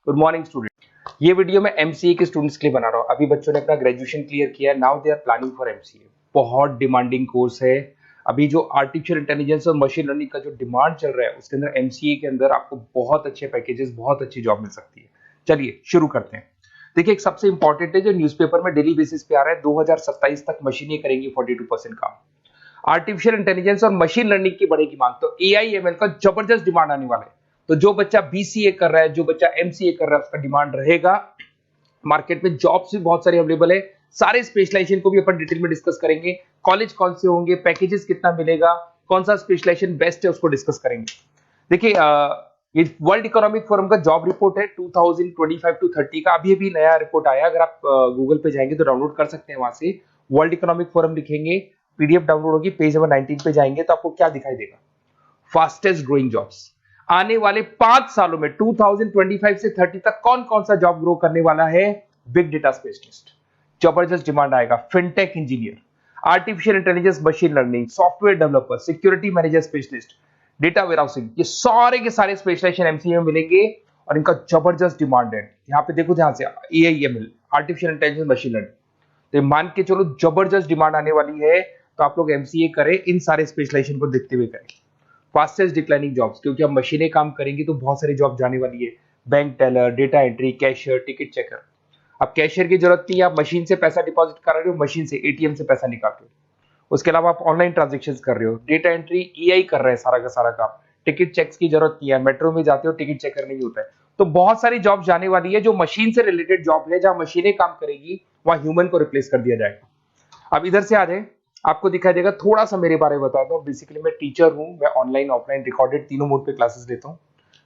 Good morning student. ये video मैं MCA के स्टूडेंट्स के लिए बना रहा हूँ। अभी बच्चों ने अपना ग्रेजुएशन क्लियर किया है, now they are planning for MCA. बहुत डिमांडिंग कोर्स है। अभी जो आर्टिफिशियल इंटेलिजेंस और मशीन लर्निंग का जो डिमांड चल रहा है उसके अंदर एमसीए के अंदर आपको बहुत अच्छे पैकेजेस, बहुत अच्छी जॉब मिल सकती है। चलिए शुरू करते हैं। देखिए, एक सबसे इंपॉर्टेंट है जो न्यूज़पेपर में डेली बेसिस पे आ रहा है, 2027 तक मशीनें करेंगी 42% काम। आर्टिफिशियल इंटेलिजेंस और मशीन लर्निंग की बढ़ेगी मांग, तो एआई एमएल का जबरदस्त डिमांड आने वाला है। तो जो बच्चा बीसीए कर रहा है, जो बच्चा एमसीए कर रहा है, उसका डिमांड रहेगा। मार्केट में जॉब्स भी बहुत सारी अवेलेबल है। सारे स्पेशलाइजेशन को भी अपन डिटेल में डिस्कस करेंगे। कॉलेज कौन से होंगे, पैकेजेस कितना मिलेगा, कौन सा स्पेशलाइजेशन बेस्ट है, उसको डिस्कस करेंगे। देखिए, ये वर्ल्ड इकोनॉमिक फोरम का जॉब रिपोर्ट है 2025 टू 30 का। अभी अभी नया रिपोर्ट आया, अगर आप गूगल पे जाएंगे तो डाउनलोड कर सकते हैं। वहां से वर्ल्ड इकोनॉमिक फोरम लिखेंगे, पीडीएफ डाउनलोड होगी, पेज नंबर 19 पे जाएंगे तो आपको क्या दिखाई देगा? Fastest growing jobs. आने वाले 5 सालों में 2025 से 30 तक कौन कौन सा जॉब ग्रो करने वाला है? बिग डेटा स्पेशलिस्ट, जबरदस्त डिमांड आएगा। Fintech engineer, artificial intelligence, machine learning, software developer, security manager specialist, data warehousing, ये सारे के सारे स्पेशलाइजेशन एमसीए में मिलेंगे और इनका जबरदस्त डिमांड है। यहाँ पे देखो ध्यान से, AIML, artificial intelligence, machine learning, तो मान के चलो जबरदस्त डिमांड आने वाली है। तो आप लोग एमसीए करें, इन सारे स्पेशलाइजेशन को देखते हुए करें। फास्टेस्ट डिक्लाइनिंग जॉब्स, क्योंकि अब मशीनें काम करेंगी तो बहुत सारी जॉब जाने वाली है। Bank teller, data entry, cashier, ticket checker. अब कैशियर की जरूरत नहीं है, आप मशीन से पैसा डिपॉजिट कर रहे हो, मशीन से एटीएम से पैसा निकाल रहे हो। उसके अलावा आप ऑनलाइन ट्रांजेक्शन कर रहे हो। डेटा एंट्री एआई कर रहे हैं सारा का सारा काम। टिकट चेक्स की जरूरत नहीं है, मेट्रो में जाते हो टिकट चेकर नहीं होता है। तो बहुत सारी जॉब जाने वाली है जो मशीन से रिलेटेड जॉब है। जहां मशीनें काम करेगी वहां ह्यूमन को रिप्लेस कर दिया जाएगा। अब इधर से आ जाए, आपको दिखाई देगा। थोड़ा सा मेरे बारे में बता दो। बेसिकली मैं टीचर हूँ, मैं ऑनलाइन ऑफलाइन रिकॉर्डेड तीनों मोड पे क्लासेस लेता हूँ।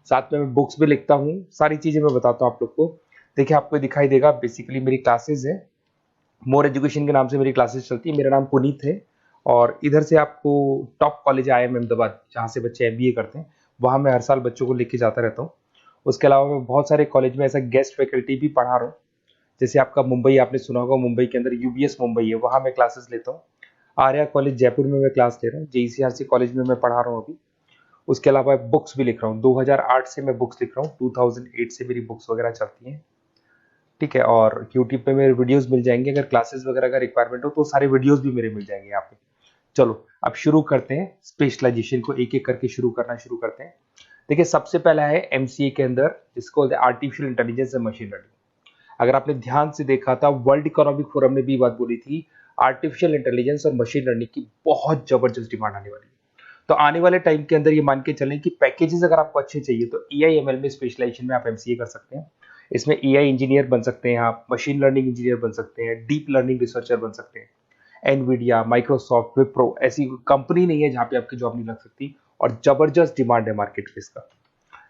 साथ में मैं बुक्स भी लिखता हूँ, सारी चीजें मैं बताता हूँ आप लोग को। देखिए, आपको दिखाई देगा, बेसिकली मेरी क्लासेस है, मोर एजुकेशन के नाम से मेरी क्लासेस चलती है। मेरा नाम पुनीत है। और इधर से आपको टॉप कॉलेज IIM अहमदाबाद, जहाँ से बच्चे MBA करते हैं, वहाँ मैं हर साल बच्चों को लेके जाता रहता हूँ। उसके अलावा मैं बहुत सारे कॉलेज में ऐसा गेस्ट फैकल्टी भी पढ़ा रहा हूँ। जैसे आपका मुंबई, आपने सुना होगा, मुंबई के अंदर UBS मुंबई है, वहाँ मैं क्लासेस लेता हूँ। आर्या कॉलेज जयपुर में मैं क्लास ले रहा हूँ। JCRC कॉलेज में मैं पढ़ा रहा हूँ अभी। उसके अलावा बुक्स भी लिख रहा हूँ। 2008 से मैं बुक्स लिख रहा हूँ, 2008 से मेरी बुक्स वगैरह चलती हैं। ठीक है, और यूट्यूब पे मेरे वीडियोस मिल जाएंगे। अगर क्लासेस वगैरह का रिक्वायरमेंट हो तो सारे वीडियोस भी मेरे मिल जाएंगे यहाँ पे। चलो अब शुरू करते हैं, स्पेशलाइजेशन को एक एक करके शुरू करते हैं। देखिए, सबसे पहला है एमसीए के अंदर, जिसको artificial intelligence and machine learning. अगर आपने ध्यान से देखा था, वर्ल्ड इकोनॉमिक फोरम ने भी बात बोली थी, आर्टिफिशियल इंटेलिजेंस और मशीन लर्निंग की बहुत जबरदस्त डिमांड आने वाली है। तो आने वाले टाइम के अंदर ये मान के चलें कि पैकेजेस अगर आपको अच्छे चाहिए तो एआईएमएल में स्पेशलाइजेशन में आप एमसीए कर सकते हैं। इसमें एआई इंजीनियर बन सकते हैं, आप मशीन लर्निंग इंजीनियर बन सकते हैं, डीप लर्निंग रिसर्चर बन सकते हैं। एनवीडिया, माइक्रोसॉफ्ट, विप्रो, ऐसी कंपनी नहीं है जहां पे आपकी जॉब नहीं लग सकती, और जबरदस्त डिमांड है मार्केट में इसका।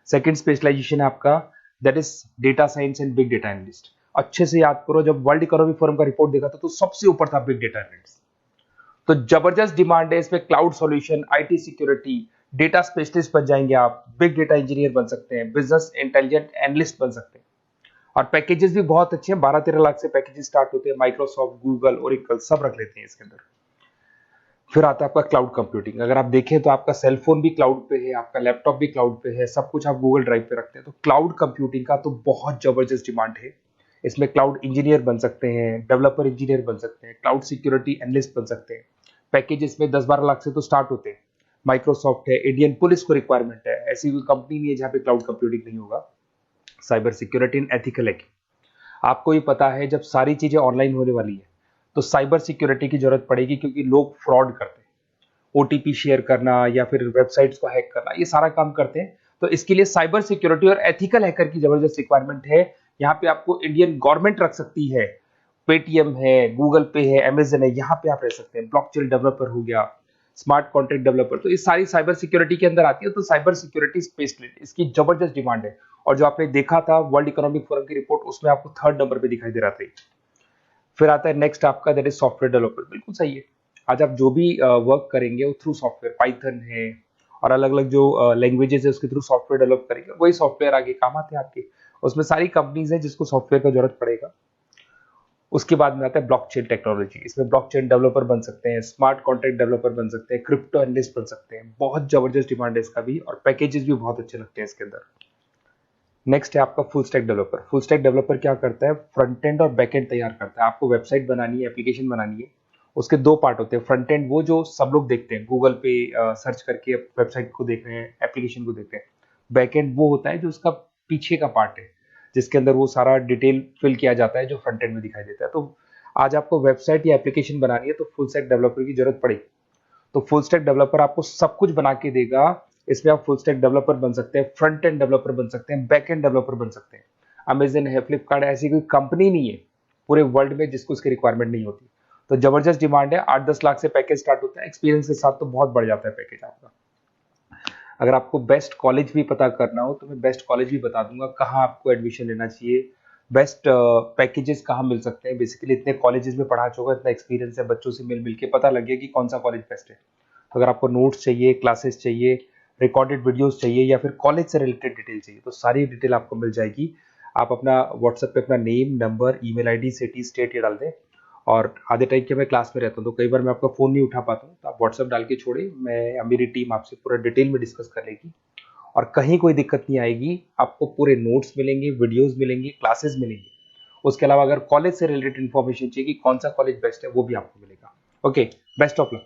सेकंड स्पेशलाइजेशन है आपका, that is data science and big data analyst. अच्छे से याद करो, जब वर्ल्ड इकोनॉमिक फोरम का रिपोर्ट देखा था तो सबसे ऊपर था बिग डेटा एनालिस्ट। तो जबरदस्त डिमांड है इसमें। Cloud solution, IT security, data specialist बन जाएंगे आप, बिग डेटा इंजीनियर बन सकते हैं, बिजनेस इंटेलिजेंट एनालिस्ट बन सकते हैं। और पैकेजेस भी बहुत अच्छे हैं, 12-13 लाख से पैकेजेस स्टार्ट होते हैं। माइक्रोसॉफ्ट, गूगल, ओरेकल सब रख लेते हैं इसके अंदर। फिर आता है आपका क्लाउड कंप्यूटिंग। अगर आप देखें तो आपका सेल फोन भी क्लाउड पे है, आपका लैपटॉप भी क्लाउड पे है, सब कुछ आप गूगल ड्राइव पे रखते हैं। तो क्लाउड कंप्यूटिंग का तो बहुत जबरदस्त डिमांड है। इसमें क्लाउड इंजीनियर बन सकते हैं, डेवलपर इंजीनियर बन सकते हैं, क्लाउड सिक्योरिटी एनालिस्ट बन सकते हैं। पैकेज इसमें 10-12 लाख से तो स्टार्ट होते हैं। माइक्रोसॉफ्ट है, इंडियन पुलिस को रिक्वायरमेंट है, ऐसी कोई कंपनी नहीं है जहां पे क्लाउड कंप्यूटिंग नहीं होगा। Cyber security and ethical hacking, आपको ही पता है जब सारी चीजें ऑनलाइन होने वाली है तो साइबर सिक्योरिटी की जरूरत पड़ेगी, क्योंकि लोग फ्रॉड करते हैं। ओटीपी शेयर करना या फिर वेबसाइट्स को हैक करना, ये सारा काम करते हैं। तो इसके लिए साइबर सिक्योरिटी और एथिकल हैकर की जबरदस्त रिक्वायरमेंट है। यहाँ पे आपको इंडियन गवर्नमेंट रख सकती है, पेटीएम है, गूगल पे है, अमेजन है, यहाँ पे आप रह सकते हैं। ब्लॉकचेन डेवलपर हो गया, स्मार्ट कॉन्ट्रैक्ट डेवलपर, तो ये सारी साइबर सिक्योरिटी के अंदर आती है। तो साइबर सिक्योरिटी स्पेशलिस्ट, इसकी जबरदस्त डिमांड है। और जो आपने देखा था वर्ल्ड इकोनॉमिक फोरम की रिपोर्ट, उसमें आपको 3rd नंबर पे दिखाई दे रहा था। फिर आता है नेक्स्ट आपका, दैट इज सॉफ्टवेयर डेवलपर। बिल्कुल सही है। आज आप जो भी वर्क करेंगे वो थ्रू सॉफ्टवेयर, पाइथन है और अलग अलग जो लैंग्वेजेस है उसके थ्रू सॉफ्टवेयर डेवलप करेंगे, वही सॉफ्टवेयर आगे काम आते हैं आपके। उसमें सारी कंपनीज है जिसको सॉफ्टवेयर का जरूरत पड़ेगा। उसके बाद में आता है ब्लॉकचेन टेक्नोलॉजी। इसमें ब्लॉकचेन डेवलपर बन सकते हैं, स्मार्ट कॉन्ट्रैक्ट डेवलपर बन सकते हैं, क्रिप्टो एनालिस्ट बन सकते हैं। बहुत जबरदस्त डिमांड है इसका भी, और पैकेजेस भी बहुत अच्छे लगते हैं इसके अंदर। नेक्स्ट है आपका full stack developer. Full stack developer क्या करता है, फ्रंट एंड और बैक एंड तैयार करता है। आपको वेबसाइट बनानी है, एप्लीकेशन बनानी है, उसके दो पार्ट होते हैं। फ्रंट एंड वो जो सब लोग देखते हैं, गूगल पे सर्च करके वेबसाइट को देख रहे हैं, एप्लीकेशन को देख रहे हैं। बैक एंड वो होता है जो उसका पीछे का पार्ट है, जिसके अंदर वो सारा डिटेल फिल किया जाता है जो फ्रंट एंड में दिखाई देता है। तो आज आपको वेबसाइट या एप्लीकेशन बनानी है तो फुल स्टैक डेवलपर की जरूरत पड़ेगी। तो फुल स्टैक डेवलपर आपको सब कुछ बना के देगा। इसमें आप फुल स्टैक डेवलपर बन सकते हैं, फ्रंट एंड डेवलपर बन सकते हैं, बैक एंड डेवलपर बन सकते हैं। अमेजन है, फ्लिपकार्ट, ऐसी कोई कंपनी नहीं है पूरे वर्ल्ड में जिसको इसकी रिक्वायरमेंट नहीं होती। तो जबरदस्त डिमांड है, 8-10 लाख से पैकेज स्टार्ट होता है, एक्सपीरियंस के साथ तो बहुत बढ़ जाता है पैकेज आपका। अगर आपको बेस्ट कॉलेज भी पता करना हो तो मैं बेस्ट कॉलेज भी बता दूंगा, कहाँ आपको एडमिशन लेना चाहिए, बेस्ट पैकेजेस कहाँ मिल सकते हैं। बेसिकली इतने कॉलेजेस में पढ़ा चुका, इतना एक्सपीरियंस है, बच्चों से मिल मिल के पता लग गया कि कौन सा कॉलेज बेस्ट है। तो अगर आपको नोट्स चाहिए, क्लासेस चाहिए, रिकॉर्डेड वीडियोस चाहिए या फिर कॉलेज से रिलेटेड डिटेल चाहिए, तो सारी डिटेल आपको मिल जाएगी। आप अपना व्हाट्सएप पे अपना name, number, email ID, city, state ये डाल दें। और आधे टाइम के मैं क्लास में रहता हूँ तो कई बार मैं आपका फ़ोन नहीं उठा पाता हूँ, तो आप व्हाट्सएप डाल के छोड़े, मैं या मेरी टीम आपसे पूरा डिटेल में डिस्कस कर लेगी। और कहीं कोई दिक्कत नहीं आएगी, आपको पूरे नोट्स मिलेंगे, वीडियोस मिलेंगे, क्लासेस मिलेंगे। उसके अलावा अगर कॉलेज से रिलेटेड इन्फॉर्मेशन चाहिए कि कौन सा कॉलेज बेस्ट है, वो भी आपको मिलेगा। Okay, best of luck.